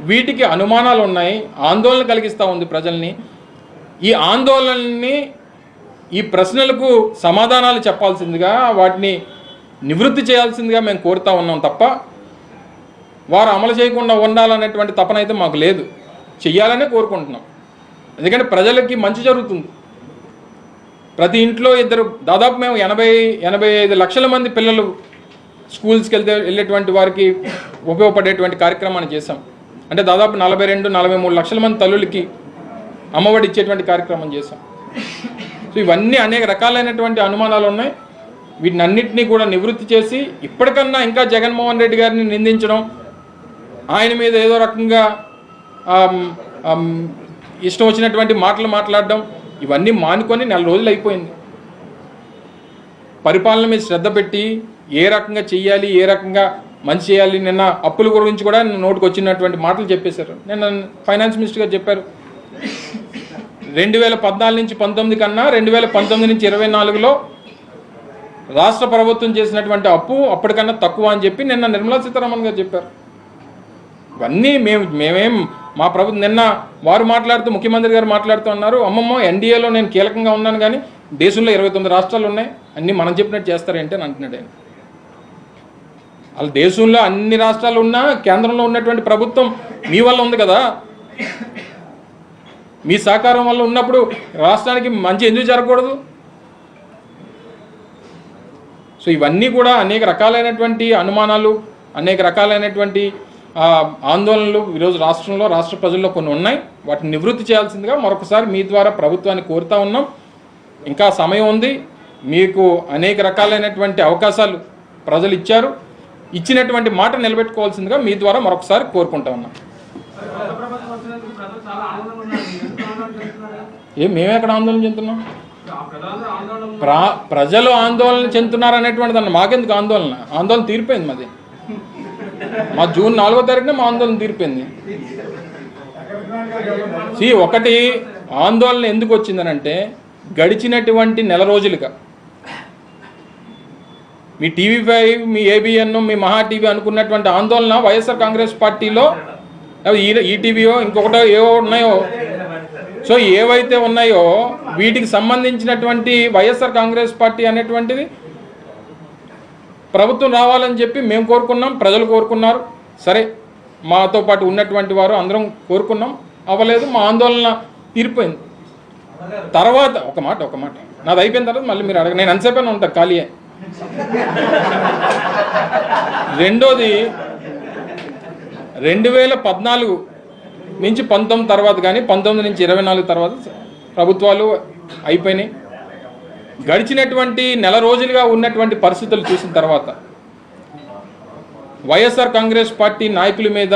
వీటికి అనుమానాలు ఉన్నాయి, ఆందోళన కలిగిస్తూ ఉంది ప్రజల్ని. ఈ ఆందోళనని, ఈ ప్రశ్నలకు సమాధానాలు చెప్పాల్సిందిగా, వాటిని నివృత్తి చేయాల్సిందిగా మేము కోరుతా ఉన్నాం తప్ప వారు అమలు చేయకుండా ఉండాలనేటువంటి తపన అయితే మాకు లేదు. చెయ్యాలనే కోరుకుంటున్నాం. ఎందుకంటే ప్రజలకి మంచి జరుగుతుంది. ప్రతి ఇంట్లో దాదాపు మేము 85 లక్షల మంది పిల్లలు స్కూల్స్కి వెళ్ళేటువంటి వారికి ఉపయోగపడేటువంటి కార్యక్రమాన్ని చేశాం. అంటే దాదాపు 42-43 లక్షల మంది తల్లులకి అమ్మఒడి ఇచ్చేటువంటి కార్యక్రమం చేశాం. సో ఇవన్నీ అనేక రకాలైనటువంటి అనుమానాలు ఉన్నాయి. వీటిని అన్నింటినీ కూడా నివృత్తి చేసి ఇప్పటికన్నా ఇంకా జగన్మోహన్ రెడ్డి గారిని నిందించడం, ఆయన మీద ఏదో రకంగా ఇష్టం వచ్చినటువంటి మాటలు మాట్లాడడం, ఇవన్నీ మానుకొని 4 రోజులు అయిపోయింది. పరిపాలన మీద శ్రద్ధ పెట్టి ఏ రకంగా చెయ్యాలి, ఏ రకంగా మంచి చేయాలి. నిన్న అప్పుల గురించి కూడా నోటికి వచ్చినటువంటి మాటలు చెప్పేశారు. నిన్న ఫైనాన్స్ మినిస్టర్ గారు చెప్పారు, 2014 నుంచి 19 కన్నా 2019 నుంచి 24లో రాష్ట్ర ప్రభుత్వం చేసినటువంటి అప్పు అప్పటికన్నా తక్కువ అని చెప్పి నిన్న నిర్మలా సీతారామన్ గారు చెప్పారు. ఇవన్నీ మేమేం మా ప్రభుత్వం నిన్న వారు మాట్లాడుతూ, ముఖ్యమంత్రి గారు మాట్లాడుతూ ఉన్నారు, అమ్మమ్మ ఎన్డీఏలో నేను కీలకంగా ఉన్నాను కానీ దేశంలో 29 రాష్ట్రాలు ఉన్నాయి, అన్నీ మనం చెప్పినట్టు చేస్తారేంటి అని అంటున్నాడు ఆయన. అలా దేశంలో అన్ని రాష్ట్రాలు ఉన్నా కేంద్రంలో ఉన్నటువంటి ప్రభుత్వం మీ వల్ల ఉంది కదా, మీ సహకారం వల్ల ఉన్నప్పుడు రాష్ట్రానికి మంచి ఎందుకు జరగకూడదు? సో ఇవన్నీ కూడా అనేక రకాలైనటువంటి అనుమానాలు, అనేక రకాలైనటువంటి ఆందోళనలు ఈరోజు రాష్ట్రంలో, రాష్ట్ర ప్రజల్లో కొన్ని ఉన్నాయి. వాటిని నివృత్తి చేయాల్సిందిగా మరొకసారి మీ ద్వారా ప్రభుత్వాన్ని కోరుతా ఉన్నాం. ఇంకా సమయం ఉంది. మీకు అనేక రకాలైనటువంటి అవకాశాలు ప్రజలు ఇచ్చారు. ఇచ్చినటువంటి మాట నిలబెట్టుకోవాల్సిందిగా మీ ద్వారా మరొకసారి కోరుకుంటా ఉన్నాం. మేమే ఎక్కడ ఆందోళన చెందుతున్నాం? ప్రజలు ఆందోళన చెందుతున్నారు అనేటువంటిది అన్న మాకెందుకు ఆందోళన తీరిపోయింది. మాది మా జూన్ 4వ తారీఖున మా ఆందోళన తీరిపోయింది. ఒకటి ఆందోళన ఎందుకు వచ్చిందనంటే, గడిచినటువంటి 1 రోజులుగా మీ TV5, మీ ABN, మీ మహా టీవీ అనుకున్నటువంటి ఆందోళన వైఎస్ఆర్ కాంగ్రెస్ పార్టీలో ఈటీవీయో ఇంకొకటో ఏవో ఉన్నాయో, సో ఏవైతే ఉన్నాయో వీటికి సంబంధించినటువంటి వైఎస్ఆర్ కాంగ్రెస్ పార్టీ అనేటువంటిది ప్రభుత్వం రావాలని చెప్పి మేము కోరుకున్నాం, ప్రజలు కోరుకున్నారు. సరే, మాతో పాటు ఉన్నటువంటి వారు అందరం కోరుకున్నాం, అవ్వలేదు. మా ఆందోళన తీరిపోయింది. తర్వాత ఒక మాట నాది అయిపోయిన తర్వాత మళ్ళీ మీరు నేను ఎంతసేపైనా ఉంటాను ఖాళీయే. రెండోది 2014 నుంచి 19 తర్వాత కానీ 19 నుంచి 24 తర్వాత ప్రభుత్వాలు అయిపోయినాయి. గడిచినటువంటి 1 రోజులుగా ఉన్నటువంటి పరిస్థితులు చూసిన తర్వాత వైఎస్ఆర్ కాంగ్రెస్ పార్టీ నాయకుల మీద,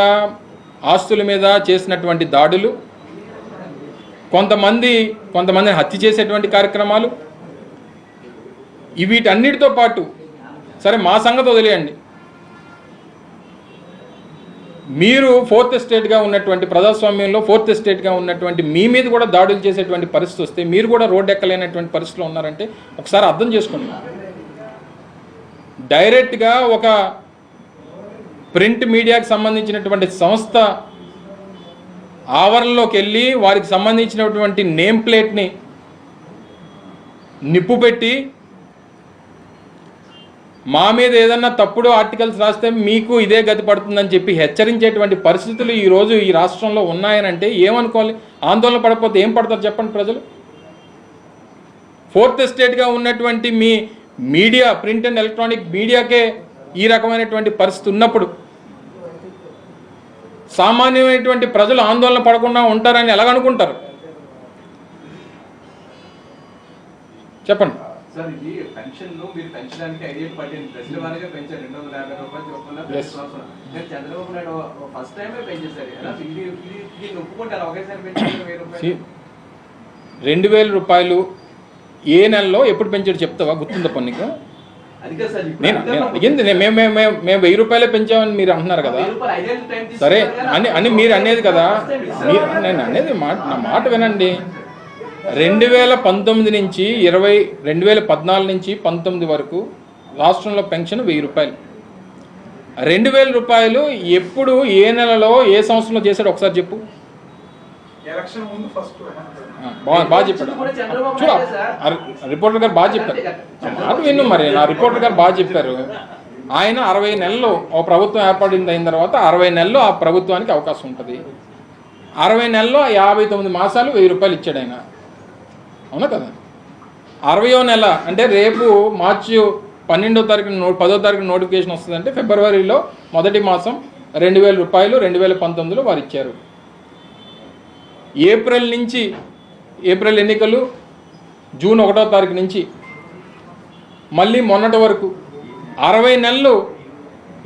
ఆస్తుల మీద చేసినటువంటి దాడులు, కొంతమందిని హత్య చేసేటువంటి కార్యక్రమాలు, వీటన్నిటితో పాటు సరే మా సంగతి వదిలేయండి, మీరు 4th ఎస్టేట్గా ఉన్నటువంటి ప్రజాస్వామ్యంలో 4th ఎస్టేట్గా ఉన్నటువంటి మీ మీద కూడా దాడులు చేసేటువంటి పరిస్థితి వస్తే మీరు కూడా రోడ్డు ఎక్కలేనటువంటి పరిస్థితిలో ఉన్నారంటే ఒకసారి అర్థం చేసుకోండి. డైరెక్ట్గా ఒక ప్రింట్ మీడియాకి సంబంధించినటువంటి సంస్థ ఆవరణలోకి వెళ్ళి వారికి సంబంధించినటువంటి నేమ్ ప్లేట్ని నిప్పు పెట్టి మా మీద ఏదన్నా తప్పుడు ఆర్టికల్స్ రాస్తే మీకు ఇదే గతి పడుతుందని చెప్పి హెచ్చరించేటువంటి పరిస్థితులు ఈరోజు ఈ రాష్ట్రంలో ఉన్నాయనంటే ఏమనుకోవాలి? ఆందోళన పడకపోతే ఏం పడతారు చెప్పండి ప్రజలు? ఫోర్త్ ఎస్టేట్గా ఉన్నటువంటి మీ మీడియా, ప్రింట్ అండ్ ఎలక్ట్రానిక్ మీడియాకే ఈ రకమైనటువంటి పరిస్థితి ఉన్నప్పుడు సామాన్యమైనటువంటి ప్రజలు ఆందోళన పడకుండా ఉంటారని ఎలాగనుకుంటారు చెప్పండి? సార్, ఇది పెన్షన్ మీరు పెంచడానికి 5 ఏళ్ళు పట్టింది. దశల వారీగా పెంచారు. 250 రూపాయలు చొప్పున చంద్రబాబు నాయుడు ఫస్ట్ టైమే పెంచేశారు. ఎలా దీన్ని ఒప్పుకుంటారు? ఒకేసారి పెంచారు 1000 రూపాయలు. 2000 రూపాయలు ఏ నెలలో ఎప్పుడు పెంచాడు చెప్తావా? గుర్తుందా పన్నుకు? నేను అడిగింది మేము 1000 రూపాయలే పెంచామని మీరు అంటున్నారు కదా. సరే అని మీరు అనేది కదా. నేను అనేది నా మాట వినండి. 2019 నుంచి 2014 నుంచి 19 వరకు రాష్ట్రంలో పెన్షన్ 1000 రూపాయలు. 2000 రూపాయలు ఎప్పుడు, ఏ నెలలో, ఏ సంవత్సరంలో చేశాడు ఒకసారి చెప్పు. బాగా చెప్పాడు. చూడ రిపోర్టర్ గారు బాగా చెప్పారు. మాట విన్ను మరి. నా రిపోర్టర్ గారు బాగా చెప్పారు. ఆయన 60 నెలలు ఒక ప్రభుత్వం అయిన తర్వాత 60 నెలలు ఆ ప్రభుత్వానికి అవకాశం ఉంటుంది. 60 నెలల్లో 59 మాసాలు 1000 రూపాయలు ఇచ్చాడు ఆయన. అవునా కదా? 60వ నెల అంటే రేపు మార్చి 12వ తారీఖున 10వ తారీఖున నోటిఫికేషన్ వస్తుందంటే ఫిబ్రవరిలో మొదటి మాసం 2000 రూపాయలు 2019లో వారు ఇచ్చారు. ఏప్రిల్ ఎన్నికలు జూన్ 1వ తారీఖు నుంచి మళ్ళీ మొన్నటి వరకు 60 నెలలు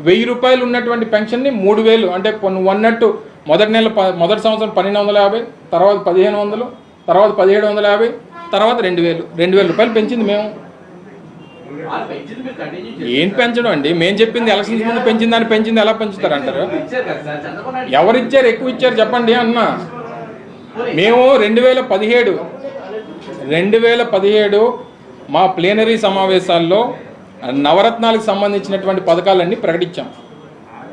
1000 రూపాయలు ఉన్నటువంటి పెన్షన్ని 3000 అంటే అన్నట్టు మొదటి సంవత్సరం 1250, తర్వాత 1500, తర్వాత 1750, తర్వాత 2000 రూపాయలు పెంచింది మేము. ఏం పెంచడం అండి? మేము చెప్పింది ఎలక్షన్స్ ముందు పెంచింది, దాన్ని పెంచింది ఎలా పెంచుతారు అంటారు? ఎవరు ఇచ్చారు? ఎక్కువ ఇచ్చారు చెప్పండి అన్నా. మేము 2017 మా ప్లేనరీ సమావేశాల్లో నవరత్నాలకు సంబంధించినటువంటి పథకాలన్నీ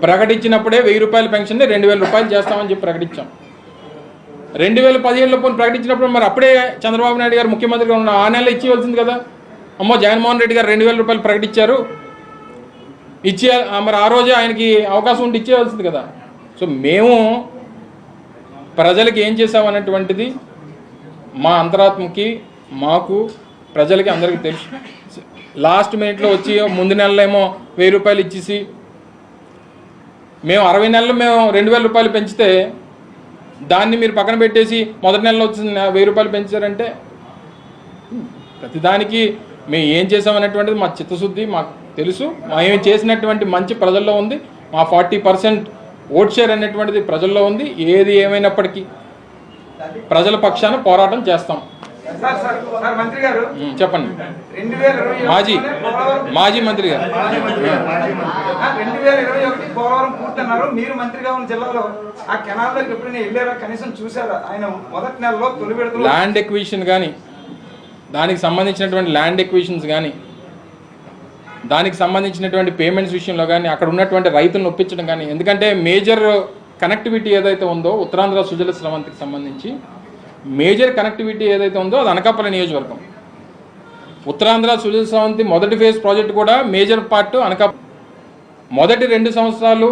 ప్రకటించినప్పుడే 1000 రూపాయల పెన్షన్ని 2000 రూపాయలు చేస్తామని చెప్పి ప్రకటించాం. 2017లో ప్రకటించినప్పుడు మరి అప్పుడే చంద్రబాబు నాయుడు గారు ముఖ్యమంత్రిగా ఉన్న ఆ నెలలో ఇచ్చేయవలసింది కదా. అమ్మో జగన్మోహన్ రెడ్డి గారు 2000 రూపాయలు ప్రకటించారు, మరి ఆ రోజే ఆయనకి అవకాశం ఉంటే ఇచ్చేయవలసింది కదా. సో మేము ప్రజలకి ఏం చేసామనేటువంటిది మా అంతరాత్మకి, మాకు, ప్రజలకి అందరికీ తెలుసు. లాస్ట్ మినిట్లో వచ్చి ముందు నెలలో ఏమో 1000 రూపాయలు ఇచ్చేసి మేము 60 నెలలు మేము 2000 రూపాయలు పెంచితే దాన్ని మీరు పక్కన పెట్టేసి మొదటి నెలలో వచ్చి 1000 రూపాయలు పెంచారంటే ప్రతిదానికి మేము ఏం చేసామనేటువంటిది మా చిత్తశుద్ధి మాకు తెలుసు. మేము చేసినటువంటి మంచి ప్రజల్లో ఉంది. మా 40% ఓట్ షేర్ అనేటువంటిది ప్రజల్లో ఉంది. ఏది ఏమైనప్పటికీ ప్రజల పక్షాన పోరాటం చేస్తాం. మంత్రి గారు చెప్పండి. మాజీ మంత్రి గారు 2021 పోలవరం పూర్తన్నారు. మీరు మంత్రిగా ఉన్న జిల్లాలో ఆ కెనాల్ దగ్గర ఎప్పుడైనా వెళ్ళారా? కనీసం చూసారా? ఆయన మొదటి నెలలో తొలి విడత ల్యాండ్ ఎక్విజిషన్ కానీ, దానికి సంబంధించినటువంటి ల్యాండ్ ఎక్విజిషన్స్ కానీ, దానికి సంబంధించినటువంటి పేమెంట్స్ విషయంలో కానీ, అక్కడ ఉన్నటువంటి రైతులను ఒప్పించడం కానీ, ఎందుకంటే మేజర్ కనెక్టివిటీ ఏదైతే ఉందో ఉత్తరాంధ్ర సుజల స్రవంతికి సంబంధించి మేజర్ కనెక్టివిటీ ఏదైతే ఉందో అది అనకాపల్లి నియోజకవర్గం. ఉత్తరాంధ్ర సుజల స్రవంతి మొదటి ఫేజ్ ప్రాజెక్ట్ కూడా మేజర్ పార్ట్ అనకాపల్లి. మొదటి 2 సంవత్సరాలు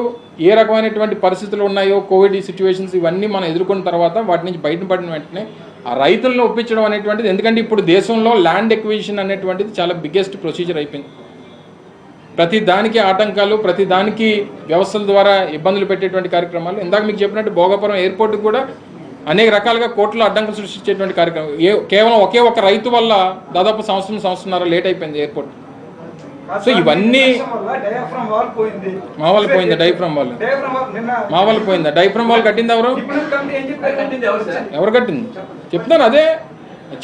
ఏ రకమైనటువంటి పరిస్థితులు ఉన్నాయో, కోవిడ్ సిచ్యువేషన్స్ ఇవన్నీ మనం ఎదుర్కొన్న తర్వాత వాటి నుంచి బయటపడిన వెంటనే ఆ రైతులను ఒప్పించడం అనేటువంటిది, ఎందుకంటే ఇప్పుడు దేశంలో ల్యాండ్ ఎక్విజిషన్ అనేటువంటిది చాలా బిగ్గెస్ట్ ప్రొసీజర్ అయిపోయింది. ప్రతి దానికి ఆటంకాలు, ప్రతి దానికి వ్యవస్థల ద్వారా ఇబ్బందులు పెట్టేటువంటి కార్యక్రమాలు. ఇందాక మీకు చెప్పినట్టు భోగాపురం ఎయిర్పోర్ట్కి కూడా అనేక రకాలుగా కోట్ల అడ్డంకులు సృష్టించేటువంటి కార్యక్రమం. కేవలం ఒకే ఒక రైతు వల్ల దాదాపు సంవత్సరంన్నర లేట్ అయిపోయింది ఎయిర్పోర్ట్. సో ఇవన్నీ మా వాళ్ళు పోయిందా? డైఫ్రమ్ వాళ్ళు మా వాళ్ళు పోయిందా? డైఫ్రమ్ వాళ్ళు కట్టింది ఎవరు? కట్టింది చెప్తాను. అదే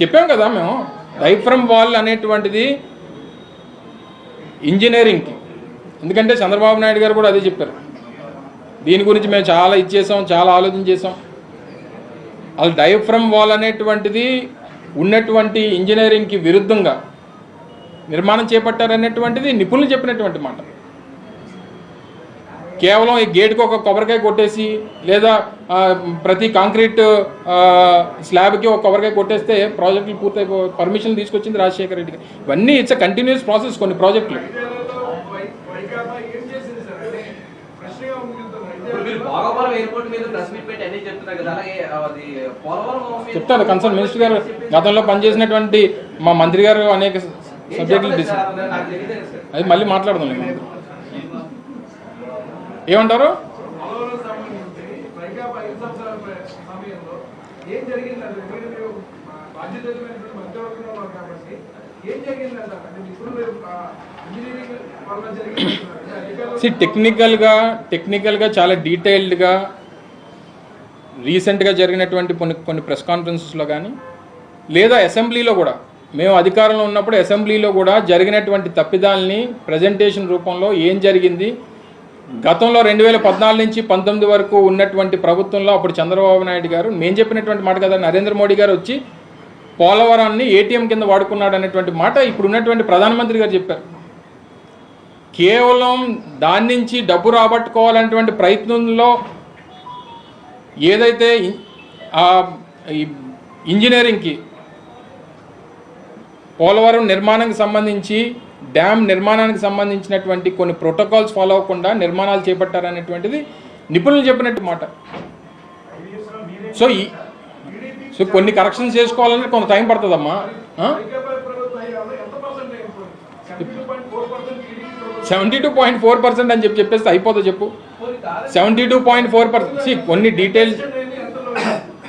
చెప్పాం కదా మేము. డైఫ్రమ్ వాల్ అనేటువంటిది ఇంజనీరింగ్కి, ఎందుకంటే చంద్రబాబు నాయుడు గారు కూడా అదే చెప్పారు. దీని గురించి మేము చాలా ఇచ్చేసాం, చాలా ఆలోచన చేసాం. అది డైఫ్రమ్ వాల్ అనేటువంటిది ఉన్నటువంటి ఇంజనీరింగ్కి విరుద్ధంగా నిర్మాణం చేపట్టారనేటువంటిది నిపుణులు చెప్పినటువంటి మాట. కేవలం ఈ గేటుకు ఒక కొబ్బరికాయ కొట్టేసి, లేదా ప్రతి కాంక్రీట్ స్లాబ్కి ఒక కొబ్బరికాయ కొట్టేస్తే ప్రాజెక్టులు పూర్తయిపో పర్మిషన్లు తీసుకొచ్చింది రాజశేఖర రెడ్డి గారు. ఇవన్నీ ఇట్స్ అ కంటిన్యూస్ ప్రాసెస్. కొన్ని ప్రాజెక్టులు భోగపురం ఎయిర్పోర్ట్ మీద ప్రెస్ మీట్ పెట్టి అన్ని చెప్తున్నారు కదా, అలాగే అది పోలవరం మీద చెప్తారు కన్సర్న్ మినిస్టర్ గారు. గతంలో పనిచేసినటువంటి మా మంత్రి గారు అనేక సబ్జెక్టులు నాకు తెలియదు సార్. అది మళ్ళీ మాట్లాడదాం. ఏమంటారు? పోలవరం సంబంధించి వైకాపా 5 సంవత్సరాల సమయంలో ఏం జరిగిందంటే మీరు బాధ్యతమైనటువంటి మధ్యవర్గంలో ఉన్నారు కాబట్టి ఏం జరిగిందంట అంటే ఇప్పుడు మీరు ఇంజనీరింగ్ వల్ల జరిగింది టెక్నికల్గా చాలా డీటెయిల్డ్గా రీసెంట్గా జరిగినటువంటి కొన్ని ప్రెస్ కాన్ఫరెన్సెస్లో కానీ లేదా అసెంబ్లీలో కూడా మేము అధికారంలో ఉన్నప్పుడు అసెంబ్లీలో కూడా జరిగినటువంటి తప్పిదాలని ప్రజెంటేషన్ రూపంలో ఏం జరిగింది, గతంలో 2014 నుంచి 19 వరకు ఉన్నటువంటి ప్రభుత్వంలో అప్పుడు చంద్రబాబు నాయుడు గారు మేము చెప్పినటువంటి మాట కదా, నరేంద్ర మోడీ గారు వచ్చి పోలవరాన్ని ఏటీఎం కింద వాడుకున్నాడు అనేటువంటి మాట ఇప్పుడు ఉన్నటువంటి ప్రధానమంత్రి గారు చెప్పారు. కేవలం దాని నుంచి డబ్బు రాబట్టుకోవాలనేటువంటి ప్రయత్నంలో ఏదైతే ఇంజనీరింగ్కి పోలవరం నిర్మాణానికి సంబంధించి డ్యామ్ నిర్మాణానికి సంబంధించినటువంటి కొన్ని ప్రోటోకాల్స్ ఫాలో అవ్వకుండా నిర్మాణాలు చేపట్టారనేటువంటిది నిపుణులు చెప్పినట్టు మాట. సో కొన్ని కరెక్షన్స్ చేసుకోవాలంటే కొంత టైం పడుతుందమ్మా. 72.4% అని చెప్పేస్తే అయిపోతుందో చెప్పు. 72.4%. కొన్ని డీటెయిల్స్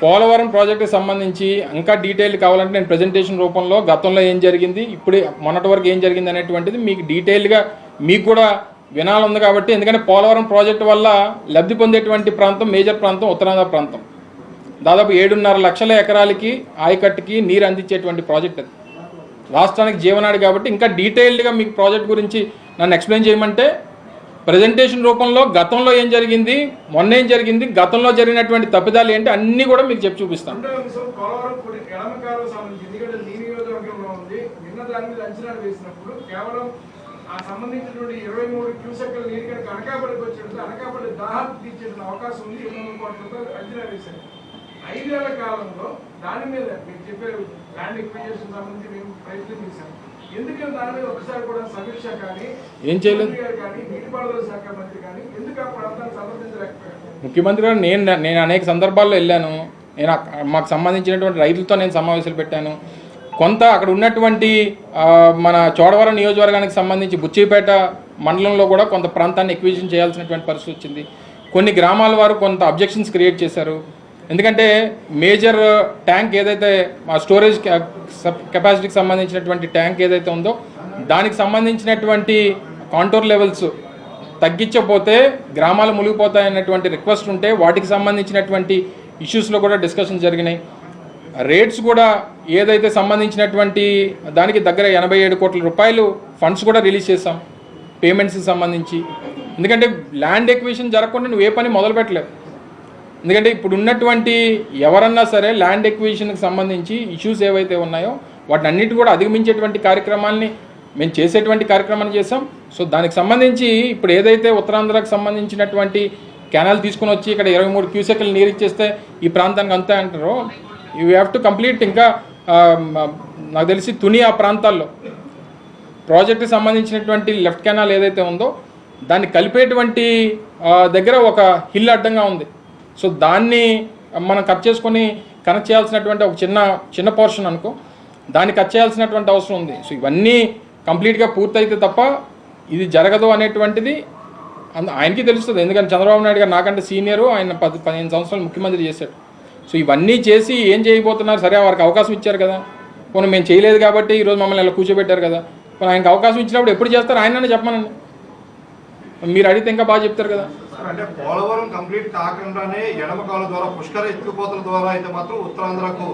పోలవరం ప్రాజెక్టుకి సంబంధించి ఇంకా డీటెయిల్ కావాలంటే నేను ప్రజెంటేషన్ రూపంలో గతంలో ఏం జరిగింది, ఇప్పుడు మొన్నటి వరకు ఏం జరిగింది అనేటువంటిది మీకు డీటెయిల్గా మీకు కూడా వినాలంది కాబట్టి. ఎందుకంటే పోలవరం ప్రాజెక్టు వల్ల లబ్ధి పొందేటువంటి ప్రాంతం మేజర్ ప్రాంతం ఉత్తరాంధ్ర ప్రాంతం. దాదాపు 7.5 లక్షల ఎకరాలకి ఆయకట్టుకి నీరు అందించేటువంటి ప్రాజెక్ట్ అది. రాష్ట్రానికి జీవనాడి కాబట్టి ఇంకా డీటెయిల్డ్గా మీకు ప్రాజెక్ట్ గురించి నన్ను ఎక్స్ప్లెయిన్ చేయమంటే ప్రజెంటేషన్ రూపంలో గతంలో ఏం జరిగింది, మొన్న ఏం జరిగింది, గతంలో జరిగినటువంటి తప్పిదాలు ఏంటి అన్నీ కూడా మీకు చెప్పి చూపిస్తాను. పోలవరం ఎడమ కాలువ సంబంధించి ఎందుకంటే నీ నియోజకవర్గంలో ఉంది, నిన్న దాని మీద అంచనాలు వేసినప్పుడు కేవలం ఆ సంబంధించినటువంటి 23 క్యూసెక్ల నీరు కనుక అనకాపల్లికి వచ్చేటప్పుడు అనకాపల్లి దాహాలు తీర్చేసిన అవకాశం ఉంది. 800 కోట్ల రూపాయలు అంచనా వేశారు. 5 ఏళ్ల కాలంలో దాని మీద మీరు చెప్పారు ల్యాండ్ ఎక్విజిషన్ సంబంధించి మేము ప్రయత్నం చేశాం. ఎందుకంటే దాని మీద ఒకసారి కూడా సమీక్ష కానీ ఏం చేయలేదు కానీ నీటిపారుదల శాఖ మంత్రి కానీ ఎందుకు ఆ ప్రాంతాన్ని సంబంధించలేకపోయారు? ముఖ్యమంత్రి గారు నేను అనేక సందర్భాల్లో వెళ్ళాను. నేను మాకు సంబంధించినటువంటి రైతులతో నేను సమావేశాలు పెట్టాను. కొంత అక్కడ ఉన్నటువంటి మన చోడవరం నియోజకవర్గానికి సంబంధించి బుచ్చిపేట మండలంలో కూడా కొంత ప్రాంతాన్ని ఎక్విజిషన్ చేయాల్సినటువంటి పరిస్థితి వచ్చింది. కొన్ని గ్రామాల వారు కొంత అబ్జెక్షన్స్ క్రియేట్ చేశారు. ఎందుకంటే మేజర్ ట్యాంక్ ఏదైతే స్టోరేజ్ కెపాసిటీకి సంబంధించినటువంటి ట్యాంక్ ఏదైతే ఉందో దానికి సంబంధించినటువంటి కాంటోర్ లెవెల్స్ తగ్గించకపోతే గ్రామాలు మునిగిపోతాయన్నటువంటి రిక్వెస్ట్ ఉంటే వాటికి సంబంధించినటువంటి ఇష్యూస్లో కూడా డిస్కషన్ జరిగినాయి. రేట్స్ కూడా ఏదైతే సంబంధించినటువంటి దానికి దగ్గర 87 కోట్ల రూపాయలు ఫండ్స్ కూడా రిలీజ్ చేసాం పేమెంట్స్కి సంబంధించి. ఎందుకంటే ల్యాండ్ ఎక్విజిషన్ జరగకుండా నువ్వు ఏ పని మొదలు పెట్టలేవు. ఎందుకంటే ఇప్పుడు ఉన్నటువంటి ఎవరన్నా సరే ల్యాండ్ ఎక్విజిషన్కి సంబంధించి ఇష్యూస్ ఏవైతే ఉన్నాయో వాటిని అన్నిటి కూడా అధిగమించేటువంటి కార్యక్రమాల్ని మేము చేసేటువంటి కార్యక్రమాన్ని చేసాం. సో దానికి సంబంధించి ఇప్పుడు ఏదైతే ఉత్తరాంధ్రకు సంబంధించినటువంటి కెనాల్ తీసుకుని వచ్చి ఇక్కడ 23 క్యూసెక్లు నీరు ఇచ్చేస్తే ఈ ప్రాంతానికి అంతే అంటారో, యూ హ్యావ్ టు కంప్లీట్. ఇంకా నాకు తెలిసి తుని ఆ ప్రాంతాల్లో ప్రాజెక్టుకి సంబంధించినటువంటి లెఫ్ట్ కెనాల్ ఏదైతే ఉందో దాన్ని కలిపేటువంటి దగ్గర ఒక హిల్ అడ్డంగా ఉంది. సో దాన్ని మనం కట్ చేసుకొని కనెక్ట్ చేయాల్సినటువంటి ఒక చిన్న పోర్షన్ అనుకో, దాన్ని కట్ చేయాల్సినటువంటి అవసరం ఉంది. సో ఇవన్నీ కంప్లీట్గా పూర్తయితే తప్ప ఇది జరగదు అనేటువంటిది ఆయనకి తెలుస్తుంది. ఎందుకంటే చంద్రబాబు నాయుడు గారు నాకంటే సీనియరు, ఆయన 15 సంవత్సరాలు ముఖ్యమంత్రి చేశాడు. సో ఇవన్నీ చేసి ఏం చేయబోతున్నారు? సరే వారికి అవకాశం ఇచ్చారు కదా, పోనీ మేము చేయలేదు కాబట్టి ఈరోజు మమ్మల్ని ఇలా కూర్చోబెట్టారు కదా, పోనీ ఆయనకు అవకాశం ఇచ్చినప్పుడు ఎప్పుడు చేస్తారు ఆయననే చెప్పమనండి. మీరు అడిగితే ఇంకా బాగా చెప్తారు కదా. అంటే పోలవరం కంప్లీట్ కాకుండానే ఎడమ కాలువ ద్వారా పుష్కర ఎత్తిపోతల ద్వారా అయితే మాత్రం ఉత్తరాంధ్రకు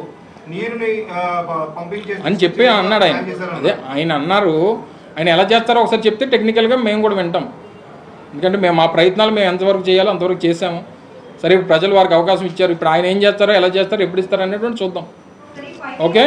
నీరుని పంపించే అని చెప్పి అన్నాడు ఆయన. అదే ఆయన అన్నారు. ఆయన ఎలా చేస్తారో ఒకసారి చెప్తే టెక్నికల్గా మేము కూడా వింటాం. ఎందుకంటే మేము మా ప్రయత్నాలు మేము ఎంతవరకు చేయాలో అంతవరకు చేసాము. సరే ఇప్పుడు ప్రజలు వారికి అవకాశం ఇచ్చారు. ఇప్పుడు ఆయన ఏం చేస్తారో ఎలా చేస్తారో ఎప్పుడు ఇస్తారో అనేటువంటి చూద్దాం. ఓకే.